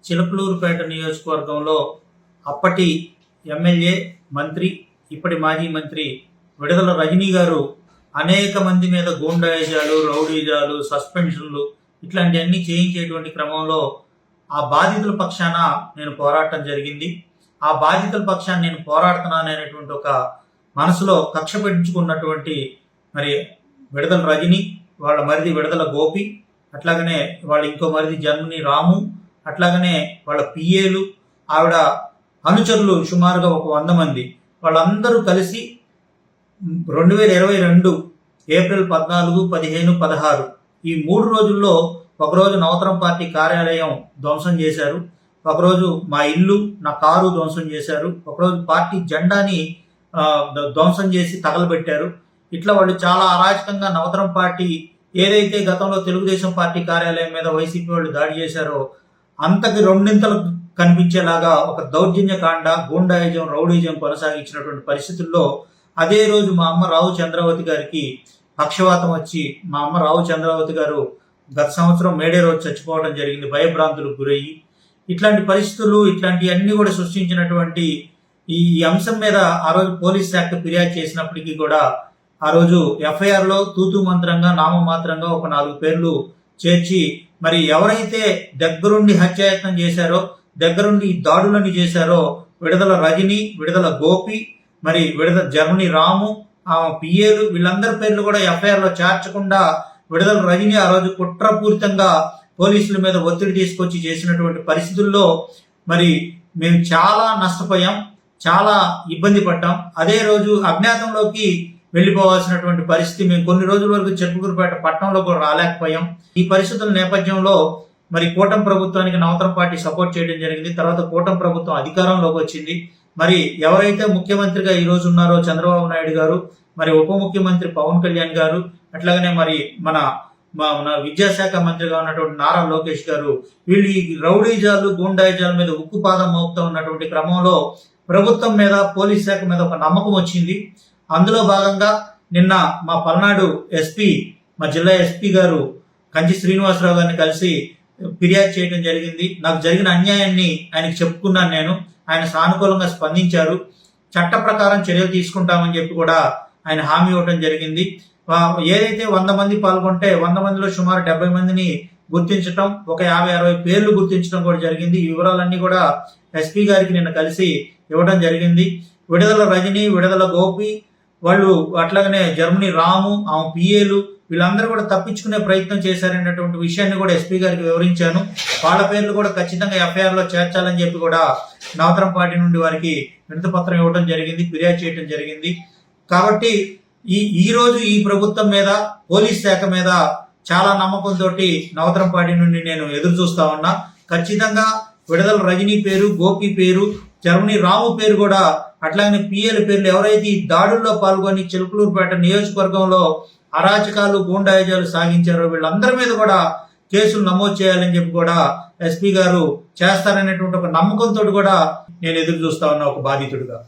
చిలకలూరుపేట నియోజకవర్గంలో అప్పటి ఎమ్మెల్యే, మంత్రి, ఇప్పటి మాజీ మంత్రి విడదల రజనీ గారు అనేక మంది మీద గూండాయిజాలు, రౌడీజాలు, సస్పెన్షన్లు ఇట్లాంటివన్నీ చేయించేటువంటి క్రమంలో ఆ బాధితుల పక్షాన నేను పోరాటం జరిగింది. ఆ బాధితుల పక్షాన నేను పోరాడుతున్నాననేటువంటి ఒక మనసులో కక్ష పెంచుకున్నటువంటి మరి విడదల రజని, వాళ్ళ మరిది విడదల గోపి, అట్లాగనే వాళ్ళ ఇంకో మరిది జర్మనీ రాము, అట్లాగనే వాళ్ళ పిఏలు, ఆవిడ అనుచరులు సుమారుగా ఒక 100 మంది, వాళ్ళందరూ కలిసి 2022 ఏప్రిల్ 14, 15, 16 ఈ 3 రోజుల్లో ఒకరోజు నవతరం పార్టీ కార్యాలయం ధ్వంసం చేశారు, ఒకరోజు మా ఇల్లు, నా కారు ధ్వంసం చేశారు, ఒకరోజు పార్టీ జెండాని ధ్వంసం చేసి తగలబెట్టారు. ఇట్లా వాళ్ళు చాలా అరాచకంగా నవతరం పార్టీ ఏదైతే గతంలో తెలుగుదేశం పార్టీ కార్యాలయం మీద వైసీపీ వాళ్ళు దాడి చేశారో అంతకి రెండింతలు కనిపించేలాగా ఒక దౌర్జన్యకాండ, గూండాయిజం, రౌడీజం కొనసాగించినటువంటి పరిస్థితుల్లో అదే రోజు మా అమ్మ రావు చంద్రావతి గారికి పక్షవాతం వచ్చి మా అమ్మ రావు చంద్రావతి గారు గత సంవత్సరం మేడే రోజు చచ్చిపోవడం జరిగింది, భయభ్రాంతులకు గురయ్యి. ఇట్లాంటి పరిస్థితులు, ఇట్లాంటివన్నీ కూడా సృష్టించినటువంటి ఈ అంశం మీద ఆ రోజు పోలీస్ శాఖ ఫిర్యాదు చేసినప్పటికీ కూడా ఆ రోజు ఎఫ్ఐఆర్లో తూతూ మంత్రంగా, నామమాత్రంగా ఒక 4 పేర్లు చేర్చి మరి ఎవరైతే దగ్గరుండి హత్యాయత్నం చేశారో, దగ్గరుండి దాడులను చేశారో విడదల రజని, విడదల గోపి, మరి విడదల జర్మనీ రాము, ఆ పిఏలు, వీళ్ళందరి పేర్లు కూడా ఎఫ్ఐఆర్లో చేర్చకుండా విడదల రజని ఆ రోజు కుట్రపూరితంగా పోలీసుల మీద ఒత్తిడి తీసుకొచ్చి చేసినటువంటి పరిస్థితుల్లో మరి మేము చాలా నష్టపోయాం, చాలా ఇబ్బంది పడ్డాం. అదే రోజు అజ్ఞాతంలోకి వెళ్ళిపోవాల్సినటువంటి పరిస్థితి, మేము కొన్ని రోజుల వరకు చిలకలూరుపేట పట్టణంలో కూడా రాలేకపోయాం. ఈ పరిస్థితుల నేపథ్యంలో మరి కూటమి ప్రభుత్వానికి నవతరం పార్టీ సపోర్ట్ చేయడం జరిగింది. తర్వాత కూటమి ప్రభుత్వం అధికారంలోకి వచ్చింది. మరి ఎవరైతే ముఖ్యమంత్రిగా ఈ రోజు ఉన్నారో చంద్రబాబు నాయుడు గారు, మరి ఉప ముఖ్యమంత్రి పవన్ కళ్యాణ్ గారు, అట్లాగనే మరి మన విద్యాశాఖ మంత్రిగా ఉన్నటువంటి నారా లోకేష్ గారు, వీళ్ళు ఈ రౌడీజాలు, గూండాయిజాల మీద ఉక్కుపాదం మోపుతూ ఉన్నటువంటి క్రమంలో ప్రభుత్వం మీద, పోలీస్ శాఖ మీద ఒక నమ్మకం వచ్చింది. అందులో భాగంగా నిన్న మా పల్నాడు ఎస్పీ, మా జిల్లా ఎస్పీ గారు కంచి శ్రీనివాసరావు గారిని కలిసి ఫిర్యాదు చేయడం జరిగింది. నాకు జరిగిన అన్యాయాన్ని ఆయనకు చెప్పుకున్నాను నేను. ఆయన సానుకూలంగా స్పందించారు. చట్ట ప్రకారం చర్యలు తీసుకుంటామని చెప్పి కూడా ఆయన హామీ ఇవ్వడం జరిగింది. ఏదైతే 100 మంది పాల్గొంటే 100 మందిలో సుమారు 70 మందిని గుర్తించడం, ఒక 50-60 పేర్లు గుర్తించడం కూడా జరిగింది. ఈ వివరాలన్నీ కూడా ఎస్పీ గారికి నిన్న కలిసి ఇవ్వడం జరిగింది. విడదల రజని, విడదల గోపి వాళ్ళు, అట్లాగనే జర్మనీ రాము, ఆమె పిఏలు, వీళ్ళందరూ కూడా తప్పించుకునే ప్రయత్నం చేశారనేటువంటి విషయాన్ని కూడా ఎస్పీ గారికి వివరించాను. వాళ్ళ పేర్లు కూడా ఖచ్చితంగా ఎఫ్ఐఆర్లో చేర్చాలని చెప్పి కూడా నవతరం పార్టీ నుండి వారికి వినతి పత్రం ఇవ్వడం జరిగింది, ఫిర్యాదు చేయడం జరిగింది. కాబట్టి ఈ రోజు ఈ ప్రభుత్వం మీద, పోలీస్ శాఖ మీద చాలా నమ్మకంతో నవతరం పార్టీ నుండి నేను ఎదురు చూస్తా ఉన్నా. ఖచ్చితంగా విడదల రజనీ పేరు, గోపి పేరు, జర్మనీ రాము పేరు కూడా, అట్లాగనే పిఏల పేర్లు ఎవరైతే ఈ దాడుల్లో పాల్గొని చిలకలూరుపేట నియోజకవర్గంలో అరాచకాలు, గూండాయిజాలు సాగించారో వీళ్ళందరి మీద కూడా కేసులు నమోదు చేయాలని చెప్పి కూడా ఎస్పీ గారు చేస్తారనేటువంటి ఒక నమ్మకంతో కూడా నేను ఎదురు చూస్తా ఉన్నా ఒక బాధితుడిగా.